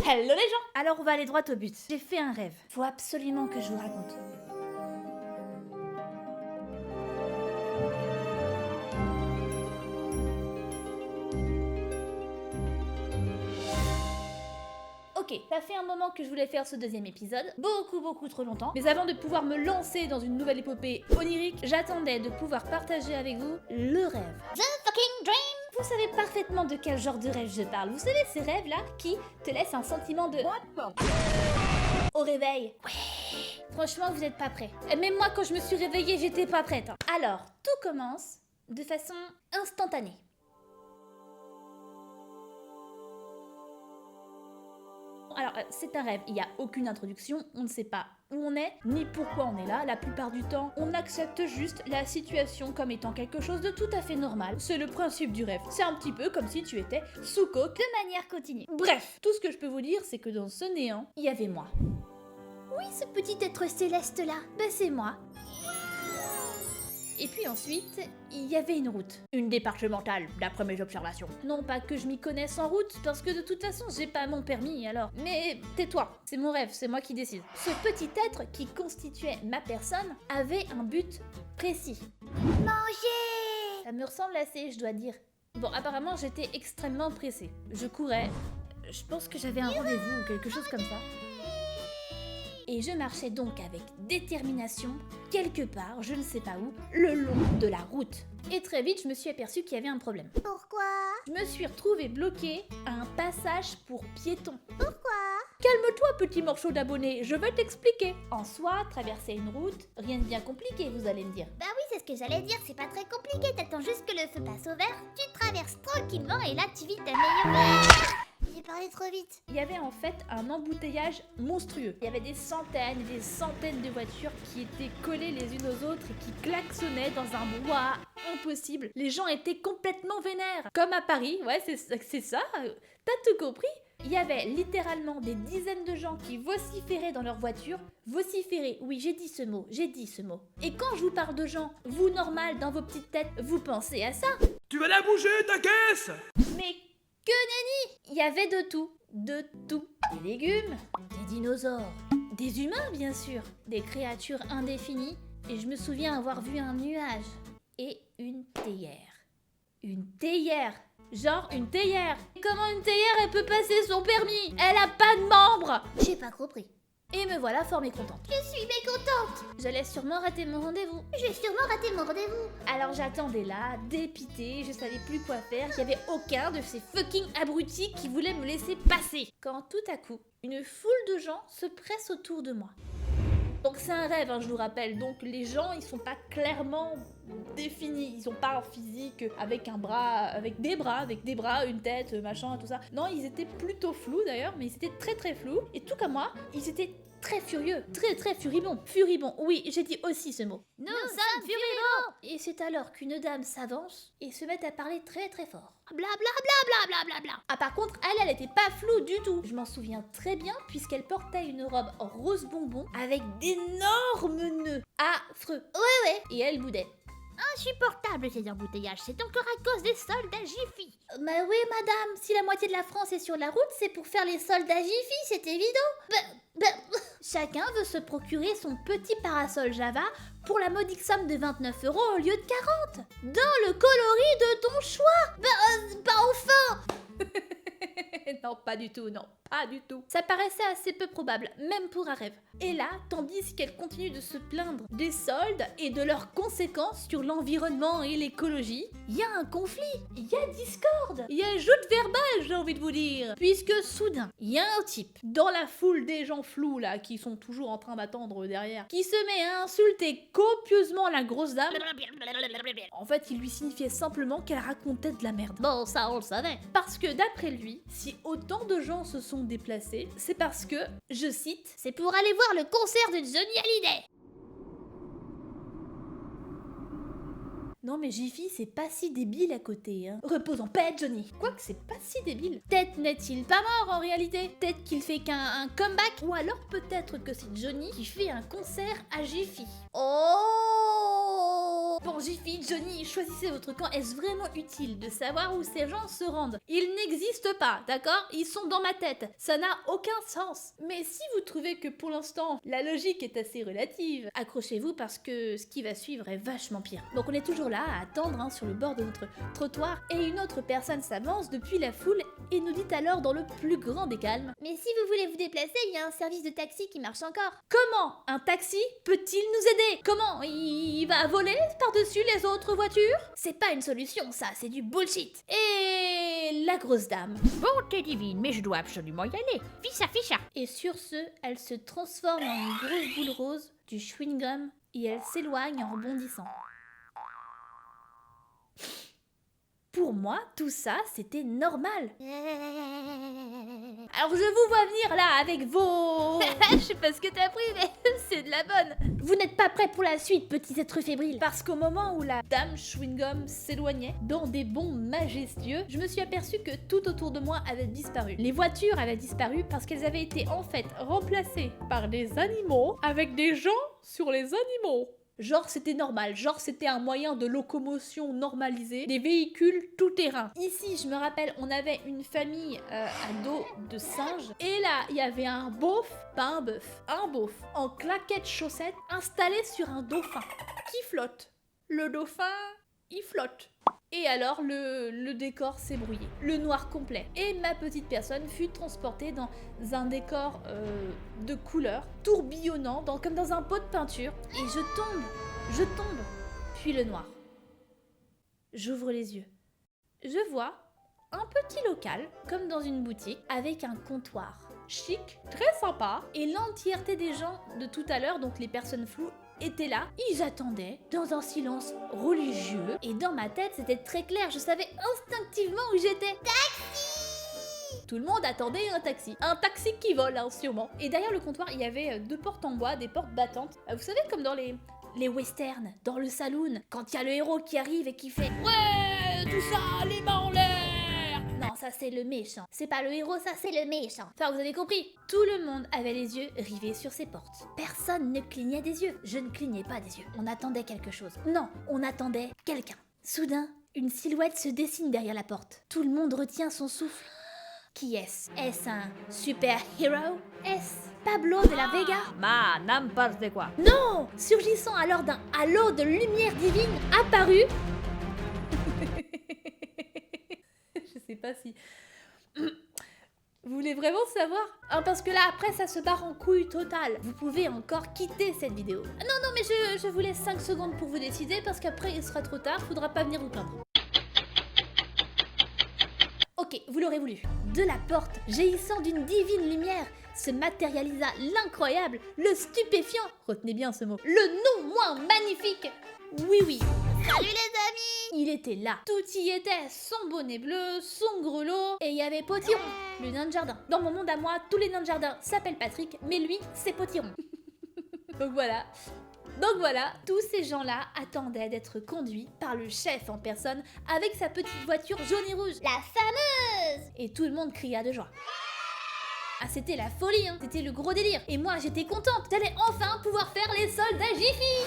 Hello les gens. Alors on va aller droit au but. J'ai fait un rêve. Faut absolument que je vous raconte. Ok, ça fait un moment que je voulais faire ce deuxième épisode, beaucoup trop longtemps, mais avant de pouvoir me lancer dans une nouvelle épopée onirique, j'attendais de pouvoir partager avec vous le rêve. The fucking dream. Vous savez parfaitement de quel genre de rêve je parle. Vous savez ces rêves-là qui te laissent un sentiment de... Au réveil. Ouais. Franchement, vous n'êtes pas prêts. Même moi, quand je me suis réveillée, j'étais pas prête. Alors, tout commence de façon instantanée. Alors, c'est un rêve, il n'y a aucune introduction, on ne sait pas où on est, ni pourquoi on est là. La plupart du temps, on accepte juste la situation comme étant quelque chose de tout à fait normal. C'est le principe du rêve. C'est un petit peu comme si tu étais sous coke de manière continue. Bref, tout ce que je peux vous dire, c'est que dans ce néant, il y avait moi. Oui, ce petit être céleste-là, ben c'est moi. Et puis ensuite, il y avait une route. Une départementale, d'après mes observations. Non pas que je m'y connaisse en route, parce que de toute façon, j'ai pas mon permis, alors. Mais tais-toi, c'est mon rêve, c'est moi qui décide. Ce petit être qui constituait ma personne avait un but précis. Manger! Ça me ressemble assez, je dois dire. Bon, apparemment, j'étais extrêmement pressée. Je courais. Je pense que j'avais un rendez-vous ou quelque chose comme ça. Et je marchais donc avec détermination, quelque part, je ne sais pas où, le long de la route. Et très vite, je me suis aperçue qu'il y avait un problème. Pourquoi? Je me suis retrouvée bloquée à un passage pour piétons. Pourquoi? Calme-toi, petit morceau d'abonné, je vais t'expliquer. En soi, traverser une route, rien de bien compliqué, vous allez me dire. Bah oui, c'est ce que j'allais dire, c'est pas très compliqué, t'attends juste que le feu passe au vert, tu traverses tranquillement et là tu vis ta meilleure... J'ai parlé trop vite. Il y avait en fait un embouteillage monstrueux. Il y avait des centaines et des centaines de voitures qui étaient collées les unes aux autres et qui klaxonnaient dans un brouhaha impossible. Les gens étaient complètement vénères. Comme à Paris, ouais, c'est ça, t'as tout compris. Il y avait littéralement des dizaines de gens qui vociféraient dans leur voiture. Vociférer, oui, j'ai dit ce mot. Et quand je vous parle de gens, vous normal dans vos petites têtes, vous pensez à ça. Tu vas la bouger, ta caisse! Mais que nenni! Il y avait de tout. Des légumes, des dinosaures, des humains bien sûr, des créatures indéfinies, et je me souviens avoir vu un nuage et une théière. Une théière! Genre une théière! Comment une théière elle peut passer son permis? Elle a pas de membres! J'ai pas compris. Et me voilà fort mécontente. Je suis mécontente. J'allais sûrement rater mon rendez-vous. J'ai sûrement raté mon rendez-vous. Alors j'attendais là, dépitée, je savais plus quoi faire, il y avait aucun de ces fucking abrutis qui voulaient me laisser passer. Quand tout à coup, une foule de gens se presse autour de moi. Donc c'est un rêve, hein, je vous rappelle, donc les gens ils sont pas clairement définis, ils ont pas un physique avec un bras, avec des bras, une tête, machin, tout ça. Non, ils étaient plutôt flous d'ailleurs, mais ils étaient très flous, et tout comme moi, ils étaient très furieux, très furibonds. Furibond, oui, j'ai dit aussi ce mot. Nous sommes furibonds. Et c'est alors qu'une dame s'avance et se met à parler très fort. Blablabla. Ah par contre, elle était pas floue du tout. Je m'en souviens très bien puisqu'elle portait une robe rose bonbon avec d'énormes nœuds. Affreux. Ouais. Et elle boudait. Insupportable ces embouteillages, c'est encore à cause des soldes à Jiffy. Bah oui madame, si la moitié de la France est sur la route, c'est pour faire les soldes à Jiffy, c'est évident. Chacun veut se procurer son petit parasol Java pour la modique somme de 29 € au lieu de 40. Dans le coloris de ton choix. Pas enfin. Non, pas du tout, non, pas du tout. Ça paraissait assez peu probable, même pour un rêve. Et là, tandis qu'elle continue de se plaindre des soldes et de leurs conséquences sur l'environnement et l'écologie, il y a un conflit, il y a discorde, il y a joute verbale, j'ai envie de vous dire. Puisque soudain, il y a un type, dans la foule des gens flous là, qui sont toujours en train d'attendre derrière, qui se met à insulter copieusement la grosse dame. En fait, il lui signifiait simplement qu'elle racontait de la merde. Bon, ça on le savait. Parce que d'après lui, si autant de gens se sont déplacés, c'est parce que, je cite, c'est pour aller voir le concert de Johnny Hallyday. Non mais Jiffy, c'est pas si débile à côté, hein. Repose en paix, Johnny. Quoique c'est pas si débile. Peut-être n'est-il pas mort en réalité. Peut-être qu'il fait qu'un comeback. Ou alors peut-être que c'est Johnny qui fait un concert à Jiffy. Oh! Bon, Jiffy, Johnny, choisissez votre camp. Est-ce vraiment utile de savoir où ces gens se rendent? Ils n'existent pas, d'accord? Ils sont dans ma tête. Ça n'a aucun sens. Mais si vous trouvez que pour l'instant, la logique est assez relative, accrochez-vous parce que ce qui va suivre est vachement pire. Donc on est toujours là à attendre sur le bord de notre trottoir et une autre personne s'avance depuis la foule et nous dit alors dans le plus grand des calmes: Mais si vous voulez vous déplacer, il y a un service de taxi qui marche encore. comment un taxi peut-il nous aider? Comment il va voler par-dessus les autres voitures? C'est pas une solution ça, c'est du bullshit. Et la grosse dame. Bonté divine, mais je dois absolument y aller. Ficha, ficha. Et sur ce, elle se transforme en une grosse boule rose, du chewing-gum, et elle s'éloigne en rebondissant. Pour moi, tout ça, c'était normal. Alors je vous vois venir là avec vos... Je sais pas ce que t'as pris, mais c'est de la bonne. Vous n'êtes pas prêts pour la suite, petits êtres fébriles. Parce qu'au moment où la dame chewing-gum s'éloignait, dans des bonds majestueux, je me suis aperçue que tout autour de moi avait disparu. Les voitures avaient disparu parce qu'elles avaient été en fait remplacées par des animaux avec des gens sur les animaux. Genre c'était normal, genre c'était un moyen de locomotion normalisé, des véhicules tout-terrain. Ici, je me rappelle, on avait une famille à dos de singes, et là, il y avait un beauf, pas un bœuf, un beauf, en claquettes chaussettes, installé sur un dauphin, qui flotte. Le dauphin, il flotte. Et alors, le décor s'est brouillé. Le noir complet. Et ma petite personne fut transportée dans un décor de couleurs, tourbillonnant, comme dans un pot de peinture. Et je tombe. Puis le noir. J'ouvre les yeux. Je vois un petit local, comme dans une boutique, avec un comptoir. Chic, très sympa. Et l'entièreté des gens de tout à l'heure, donc les personnes floues, étaient là, ils attendaient dans un silence religieux et dans ma tête c'était très clair, je savais instinctivement où j'étais. Taxi! Tout le monde attendait un taxi qui vole sûrement. Et derrière le comptoir il y avait deux portes en bois, des portes battantes, vous savez comme dans les westerns, dans le saloon, quand il y a le héros qui arrive et qui fait ouais, tout ça, les mains en l'air. Non, ça c'est le méchant. C'est pas le héros, ça c'est le méchant. Enfin, vous avez compris. Tout le monde avait les yeux rivés sur ses portes. Personne ne clignait des yeux. Je ne clignais pas des yeux. On attendait quelque chose. Non, on attendait quelqu'un. Soudain, une silhouette se dessine derrière la porte. Tout le monde retient son souffle. Qui est-ce? Est-ce un super-héros? Est-ce Pablo de la Vega? Ma, n'importe quoi. Non! Surgissant alors d'un halo de lumière divine apparu... Je sais pas si... Vous voulez vraiment savoir? Parce que là, après, ça se barre en couille totale. Vous pouvez encore quitter cette vidéo. Non, mais je vous laisse 5 secondes pour vous décider, parce qu'après, il sera trop tard, faudra pas venir vous plaindre. Ok, vous l'aurez voulu. De la porte, jaillissant d'une divine lumière, se matérialisa l'incroyable, le stupéfiant, retenez bien ce mot, le non moins magnifique, oui. Salut les amis! Il était là, tout y était, son bonnet bleu, son grelot, et il y avait Potiron, le nain de jardin. Dans mon monde à moi, tous les nains de jardin s'appellent Patrick, mais lui, c'est Potiron. Donc voilà, tous ces gens-là attendaient d'être conduits par le chef en personne avec sa petite voiture jaune et rouge. La fameuse! Et tout le monde cria de joie. Ah, c'était la folie, hein. C'était le gros délire. Et moi, j'étais contente, j'allais enfin pouvoir faire les soldats Jiffy.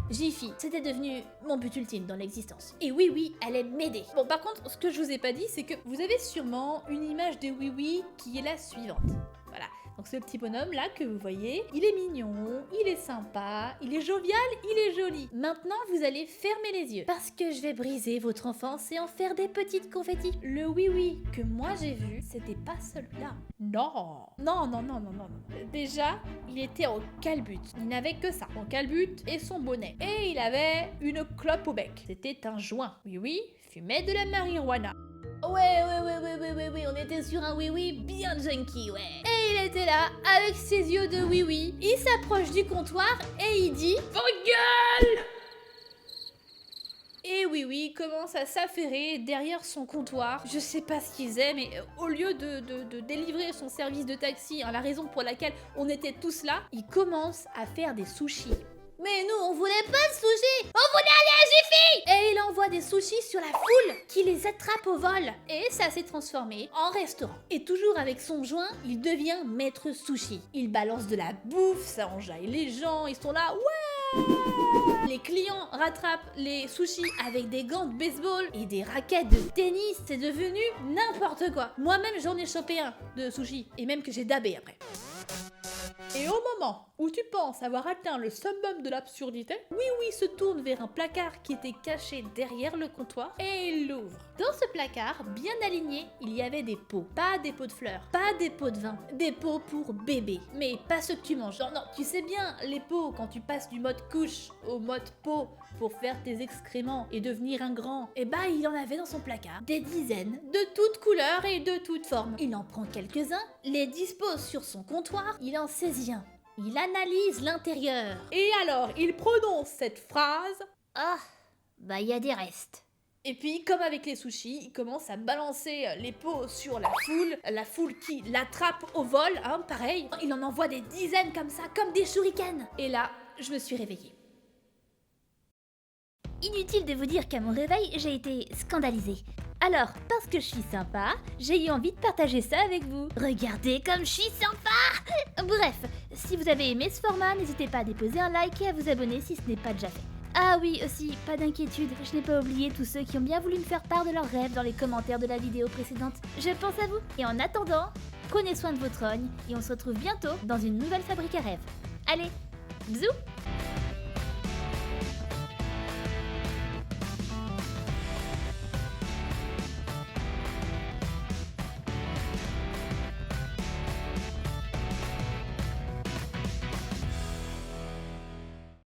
Jiffy, c'était devenu mon but ultime dans l'existence. Et oui, elle allait m'aider. Bon, par contre, ce que je vous ai pas dit, c'est que vous avez sûrement une image de oui qui est la suivante. Voilà. Donc ce petit bonhomme là que vous voyez, il est mignon, il est sympa, il est jovial, il est joli. Maintenant, vous allez fermer les yeux parce que je vais briser votre enfance et en faire des petites confettis. Le oui que moi j'ai vu, c'était pas celui-là. Non. Déjà, il était en calbut. Il n'avait que ça, en calbut et son bonnet. Et il avait une clope au bec. C'était un joint. Oui, fumait de la marijuana. Ouais, on était sur un oui bien junkie, ouais. Et il était là, avec ses yeux de oui. Il s'approche du comptoir et il dit « Vos gueules !» Et oui commence à s'affairer derrière son comptoir. Je sais pas ce qu'il faisait, mais au lieu de délivrer son service de taxi, la raison pour laquelle on était tous là, il commence à faire des sushis. Mais nous, on voulait pas de sushis! On voulait aller à Jiffy! Et il envoie des sushis sur la foule qui les attrape au vol. Et ça s'est transformé en restaurant. Et toujours avec son joint, il devient maître sushi. Il balance de la bouffe, ça enjaille les gens, ils sont là, ouais! Les clients rattrapent les sushis avec des gants de baseball et des raquettes de tennis, c'est devenu n'importe quoi. Moi-même j'en ai chopé un de sushi et même que j'ai dabé après. Et au moment où tu penses avoir atteint le summum de l'absurdité, Oui se tourne vers un placard qui était caché derrière le comptoir et il l'ouvre. Dans ce placard, bien aligné, il y avait des pots. Pas des pots de fleurs, pas des pots de vin, des pots pour bébé. Mais pas ceux que tu manges. Non, tu sais bien, les pots, quand tu passes du mode couche au mode pot pour faire tes excréments et devenir un grand, et bah il en avait dans son placard des dizaines, de toutes couleurs et de toutes formes. Il en prend quelques-uns, les dispose sur son comptoir, il en saisit un. Il analyse l'intérieur. Et alors, il prononce cette phrase. Oh, bah il y a des restes. Et puis, comme avec les sushis, il commence à balancer les pots sur la foule qui l'attrape au vol, hein, pareil. Il en envoie des dizaines comme ça, comme des shurikens. Et là, je me suis réveillée. Inutile de vous dire qu'à mon réveil, j'ai été scandalisée. Alors, parce que je suis sympa, j'ai eu envie de partager ça avec vous. Regardez comme je suis sympa! Bref, si vous avez aimé ce format, n'hésitez pas à déposer un like et à vous abonner si ce n'est pas déjà fait. Ah oui, aussi, pas d'inquiétude, je n'ai pas oublié tous ceux qui ont bien voulu me faire part de leurs rêves dans les commentaires de la vidéo précédente. Je pense à vous. Et en attendant, prenez soin de votre rogne et on se retrouve bientôt dans une nouvelle fabrique à rêves. Allez, bisous!